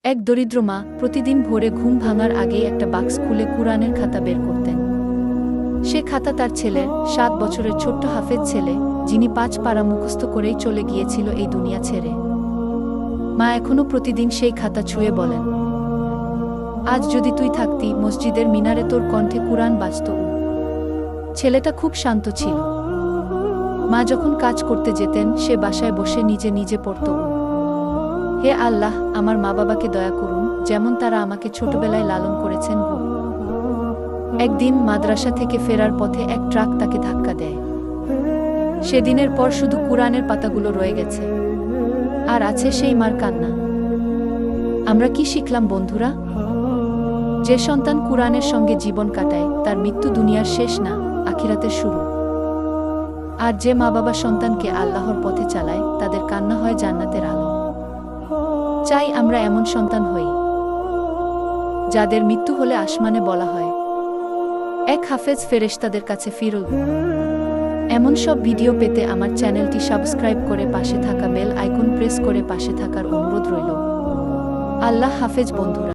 এক দরিদ্র মা প্রতিদিন ভোরে ঘুম ভাঙার আগেই একটা বাক্স খুলে কুরআনের খাতা বের করতেন। সে খাতা তার ছেলের ৭ বছরের ছোট্ট হাফেজ ছেলে, যিনি ৫ পারা মুখস্থ করেই চলে গিয়েছিল এই দুনিয়া ছেড়ে। মা এখনো প্রতিদিন সেই খাতা ছুঁয়ে বলেন, আজ যদি তুই থাকতি মসজিদের মিনারে তোর কণ্ঠে কুরআন বাজত। ছেলেটা খুব শান্ত ছিল। মা যখন কাজ করতে যেতেন সে বাসায় বসে নিজে নিজে পড়ত, হে আল্লাহ, আমার মা বাবাকে দয়া করুন, যেমন তারা আমাকে ছোটবেলায় লালন করেছেন গো। একদিন মাদ্রাসা থেকে ফেরার পথে এক ট্রাক তাকে ধাক্কা দেয়। সেদিনের পর শুধু কুরআনের পাতাগুলো রয়ে গেছে, আর আছে সেই মার কান্না। আমরা কি শিখলাম বন্ধুরা? যে সন্তান কুরআনের সঙ্গে জীবন কাটায় তার মৃত্যু দুনিয়ার শেষ না, আখিরাতের শুরু। আর যে মা বাবা সন্তানকে আল্লাহর পথে চালায় তাদের কান্না হয় জান্নাতের আলো। চাই আমরা এমন সন্তান হই যাদের মৃত্যু হলে আসমানে বলা হয়, এক হাফেজ ফেরেশতাদের কাছে ফিরল। এমন সব ভিডিও পেতে আমার চ্যানেলটি সাবস্ক্রাইব করে পাশে থাকা বেল আইকন প্রেস করে পাশে থাকার অনুরোধ রইল। আল্লাহ হাফেজ বন্ধুরা।